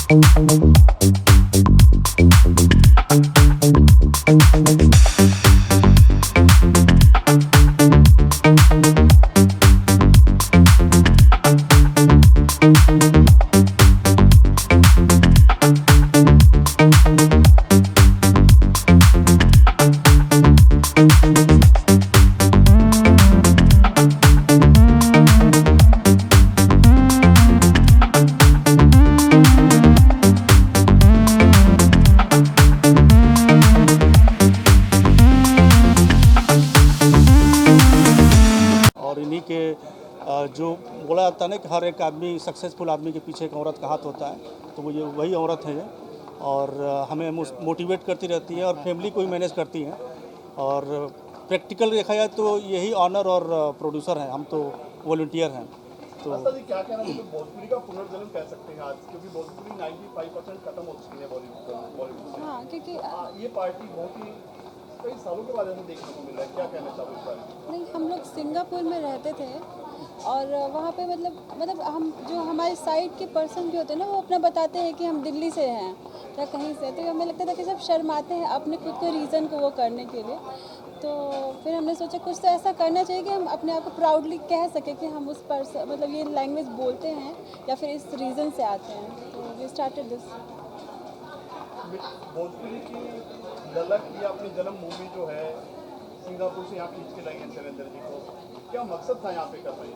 और इन्हीं के जो बोला जाता है ना कि हर एक आदमी सक्सेसफुल आदमी के पीछे एक औरत का हाथ होता है, तो वो ये वही औरत है और हमें मोटिवेट करती रहती है और फैमिली को भी मैनेज करती हैं। और प्रैक्टिकल देखा जाए तो यही ऑनर और प्रोड्यूसर हैं, हम तो वॉलंटियर हैं। तो क्या कहना है, भोजपुरी का पुनर्जन्म कह सकते हैं आज, क्योंकि भोजपुरी 95% खत्म हो चुकी है बॉलीवुड से। हाँ, क्योंकि ये पार्टी बहुत ही कई सालों के बाद ऐसा देखने को मिल रहा है, क्या कहना चाहोगे इस बारे में? नहीं, हम लोग सिंगापुर में रहते थे और वहाँ पे मतलब हम जो हमारे साइड के पर्सन भी होते हैं ना, वो अपना बताते हैं कि हम दिल्ली से हैं या कहीं से, तो हमें लगता था कि सब शर्माते हैं अपने खुद को रीज़न को वो करने के लिए। तो फिर हमने सोचा कुछ तो ऐसा करना चाहिए कि हम अपने आप को प्राउडली कह सकें कि हम उस पर्सन मतलब ये लैंग्वेज बोलते हैं या फिर इस रीज़न से आते हैं। तो वी स्टार्टेड दिस। भोजपुरी की झलक या अपनी जन्मभूमि जो है सिंगापुर से यहाँ खींच के लाई है शैलेंद्र जी को, क्या मकसद था यहाँ पे करना ये?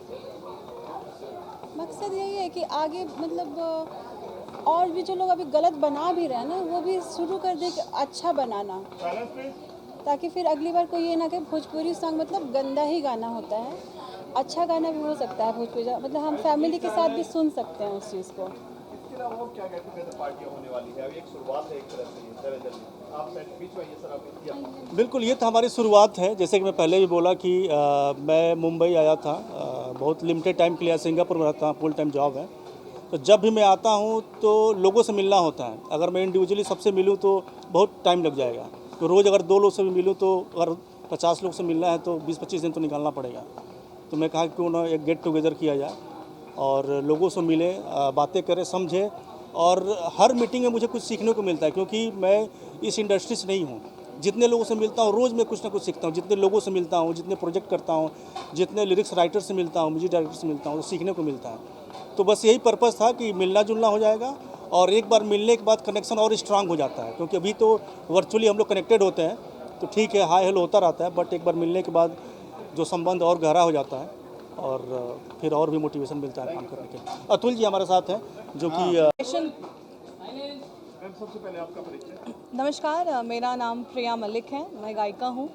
मकसद यही है कि आगे मतलब और भी जो लोग अभी गलत बना भी रहे हैं ना, वो भी शुरू कर दे कि अच्छा बनाना, ताकि फिर अगली बार कोई ये ना कि भोजपुरी सॉन्ग मतलब गंदा ही गाना होता है, अच्छा गाना भी हो सकता है भोजपुरी, मतलब हम फैमिली के साथ भी सुन सकते हैं उस चीज़ को। इसके अलावा और क्या कहते हैं पार्टियाँ होने वाली है? अभी एक शुरुआत है एक तरह से शैलेंद्र जी, आप बीच में ये सर आपने किया। बिल्कुल, ये तो हमारी शुरुआत है। जैसे कि मैं पहले भी बोला कि मैं मुंबई आया था, बहुत लिमिटेड टाइम के लिए सिंगापुर में रहता हूँ, फुल टाइम जॉब है। तो जब भी मैं आता हूँ तो लोगों से मिलना होता है। अगर मैं इंडिविजुअली सबसे मिलूँ तो बहुत टाइम लग जाएगा, तो रोज़ अगर 2 लोग से भी मिलूँ तो अगर 50 लोग से मिलना है तो 20-25 दिन तो निकालना पड़ेगा। तो मैं कहा क्यों ना एक गेट टुगेदर किया जाए और लोगों से मिले, बातें करें, समझें। और हर मीटिंग में मुझे कुछ सीखने को मिलता है, क्योंकि मैं इस इंडस्ट्री से नहीं हूँ। जितने लोगों से मिलता हूँ रोज़ मैं कुछ ना कुछ सीखता हूँ। जितने लोगों से मिलता हूँ, जितने प्रोजेक्ट करता हूँ, जितने लिरिक्स राइटर से मिलता हूँ, म्यूजिक डायरेक्टर से मिलता हूँ, तो सीखने को मिलता है। तो बस यही पर्पज़ था कि मिलना जुलना हो जाएगा और एक बार मिलने के बाद कनेक्शन और स्ट्रांग हो जाता है। क्योंकि अभी तो वर्चुअली हम लोग कनेक्टेड होते हैं, तो ठीक है, हाय हेलो होता रहता है, बट एक बार मिलने के बाद जो संबंध और गहरा हो जाता है और फिर और भी मोटिवेशन मिलता है काम करने के लिए। अतुल जी हमारे साथ हैं जो कि सबसे पहले आपका परिचय। नमस्कार, मेरा नाम प्रिया मलिक है, मैं गायिका हूँ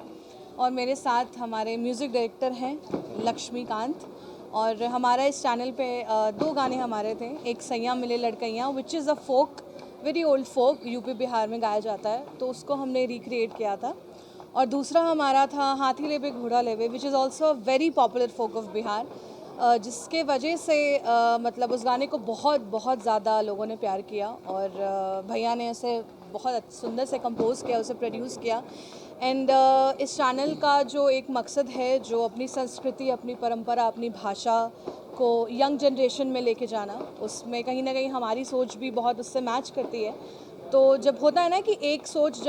और मेरे साथ हमारे म्यूज़िक डायरेक्टर हैं लक्ष्मीकांत। और हमारा इस चैनल पे 2 गाने हमारे थे, एक सैया मिले लड़कैयाँ which is a folk, very old folk, UP Bihar में गाया जाता है, तो उसको हमने रिक्रिएट किया था। और दूसरा हमारा था हाथी लेबे घोड़ा लेबे which is also a very popular folk of Bihar, जिसके वजह से मतलब उस गाने को बहुत ज़्यादा लोगों ने प्यार किया और भैया ने उसे बहुत सुंदर से कंपोज़ किया, उसे प्रोड्यूस किया। एंड इस चैनल का जो एक मकसद है, जो अपनी संस्कृति, अपनी परंपरा, अपनी भाषा को यंग जनरेशन में लेके जाना, उसमें कहीं ना कहीं हमारी सोच भी बहुत उससे मैच करती है। तो जब होता है ना कि एक सोच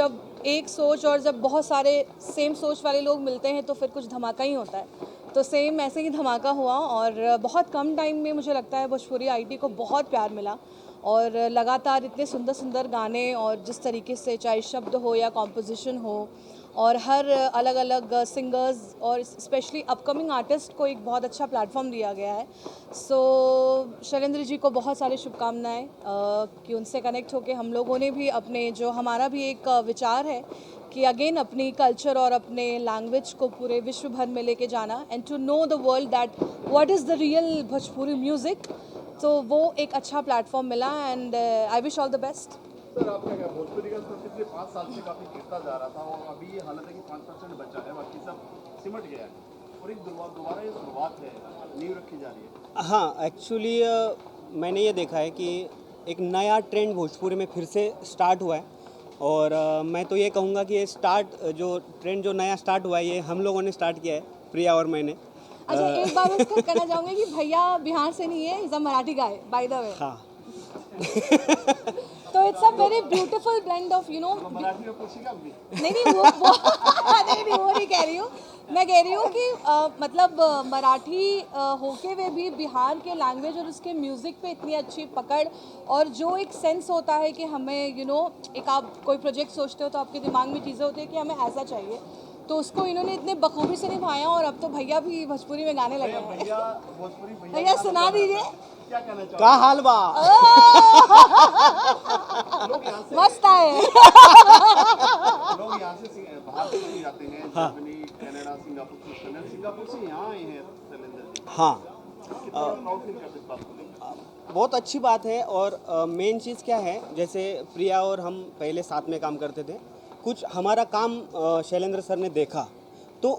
और जब बहुत सारे सेम सोच वाले लोग मिलते हैं तो फिर कुछ धमाका ही होता है। तो सेम ऐसे ही धमाका हुआ और बहुत कम टाइम में मुझे लगता है भोजपुरी आईटी को बहुत प्यार मिला और लगातार इतने सुंदर सुंदर गाने, और जिस तरीके से चाहे शब्द हो या कॉम्पोजिशन हो, और हर अलग अलग सिंगर्स और स्पेशली अपकमिंग आर्टिस्ट को एक बहुत अच्छा प्लेटफॉर्म दिया गया है। सो शैलेंद्र जी को बहुत सारी शुभकामनाएं कि उनसे कनेक्ट होकर हम लोगों ने भी अपने, जो हमारा भी एक विचार है कि अगेन अपनी कल्चर और अपने लैंग्वेज को पूरे विश्व भर में लेके जाना, and to know the world that what is the real Bhojpuri music. तो वो एक अच्छा प्लेटफॉर्म मिला and I wish all the best. Sir आपका क्या भोजपुरी का पिछले 5 साल से काफ़ी गिरता जा रहा था और अभी ये हालत है कि 5% बचा है, बाकी सब सिमट गया है और एक दोबारा ये शुरुआत है, नींव रखी जा रही है। हाँ, एक्चुअली मैंने ये देखा है कि एक नया ट्रेंड भोजपुरी में फिर से स्टार्ट हुआ है और मैं तो ये कहूँगा कि ये जो ट्रेंड जो नया स्टार्ट हुआ है, ये हम लोगों ने स्टार्ट किया है, प्रिया और मैंने। अच्छा, एक बार उसको कहना चाहूँगी कि भैया बिहार से नहीं है, is a Marathi guy by the way. हाँ very beautiful blend of you know Marathi में पूछेगा अभी नहीं वो नहीं वो नहीं कह रही हूँ। मैं कह रही हूँ कि मतलब मराठी होके हुए भी बिहार के लैंग्वेज और उसके म्यूज़िक पे इतनी अच्छी पकड़ और जो एक सेंस होता है कि हमें यू नो एक आप कोई प्रोजेक्ट सोचते हो तो आपके दिमाग में चीज़ें होती है कि हमें ऐसा चाहिए, तो उसको इन्होंने इतने बखूबी से निभाया और अब तो भैया भी भोजपुरी में गाने लगे हैं। भैया भोजपुरी भैया भैया सुना दीजिए। क्या कहना चाहोगे? का हाल बा? लोग यहाँ से मस्त आए। लोग यहाँ से बाहर से भी जाते हैं, जर्मनी, कनाडा, सिंगापुर से यहाँ आए हैं शैलेंद्र जी। हाँ, कितना प्राउड फील करते हैं इस बात को लेकर? बहुत अच्छी बात है। और मेन चीज़ क्या है, जैसे प्रिया और हम पहले साथ में काम करते थे, कुछ हमारा काम शैलेंद्र सर ने देखा तो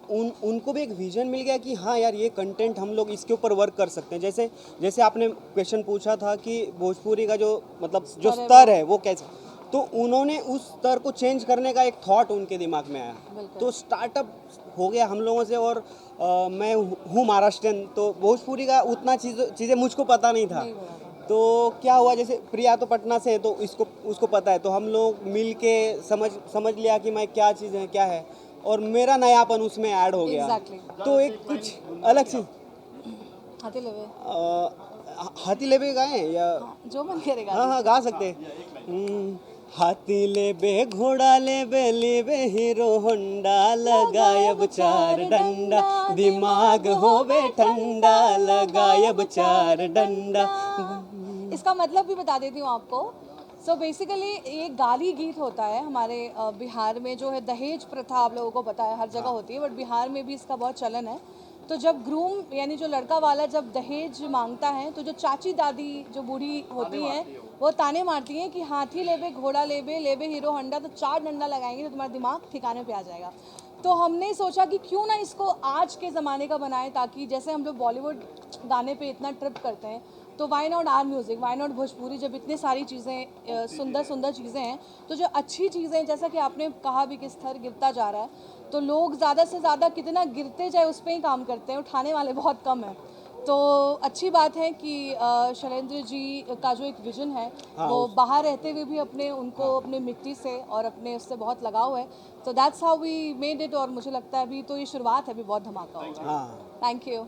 उनको भी एक विजन मिल गया कि हाँ यार ये कंटेंट हम लोग इसके ऊपर वर्क कर सकते हैं। जैसे आपने क्वेश्चन पूछा था कि भोजपुरी का जो मतलब जो स्तर है वो कैसे, तो उन्होंने उस स्तर को चेंज करने का एक थॉट उनके दिमाग में आया, तो स्टार्टअप हो गया हम लोगों से। और मैं हूँ महाराष्ट्रियन, तो भोजपुरी का उतना चीज़ें मुझको पता नहीं था। तो क्या हुआ, जैसे प्रिया तो पटना से है तो उसको पता है, तो हम लोग मिल के समझ लिया कि मैं क्या चीज़ है क्या है, और मेरा नयापन उसमें ऐड हो गया। Exactly. तो एक कुछ अलग चीज़ हाथी लेवे हाथी लेबे गाए या जो मन करेगा। हाँ गा सकते हैं। हाथी लेबे घोड़ा लेबे हीरो होंडा, लगायब 4 डंडा, दिमाग होवे ठंडा, लगायब 4 डंडा। इसका मतलब भी बता देती हूँ आपको। सो बेसिकली ये गाली गीत होता है हमारे बिहार में, जो है दहेज प्रथा आप लोगों को पता है हर जगह होती है, बट बिहार में भी इसका बहुत चलन है। तो जब ग्रूम यानी जो लड़का वाला जब दहेज मांगता है तो जो चाची दादी जो बूढ़ी होती हैं वो ताने मारती हैं कि हाथी लेबे घोड़ा लेबे हीरो होंडा, तो 4 डंडा लगाएंगे तो तुम्हारा दिमाग ठिकाने पे आ जाएगा। तो हमने सोचा कि क्यों ना इसको आज के ज़माने का बनाएं, ताकि जैसे हम लोग बॉलीवुड गाने पे इतना ट्रिप करते हैं तो why not our music, why not Bhojpuri, जब इतनी सारी चीज़ें सुंदर चीज़ें हैं, तो जो अच्छी चीज़ें जैसा कि आपने कहा भी कि स्तर गिरता जा रहा है, तो लोग ज़्यादा से ज़्यादा कितना गिरते जाए उस पर ही काम करते हैं, उठाने वाले बहुत कम हैं। तो अच्छी बात है कि शैलेंद्र जी का जो एक विजन है वो बाहर रहते हुए भी उनको अपने मिट्टी से और अपने उससे बहुत लगाव है। तो that's how we made it, और मुझे लगता है अभी तो ये शुरुआत है, अभी बहुत धमाका होगा। Thank you.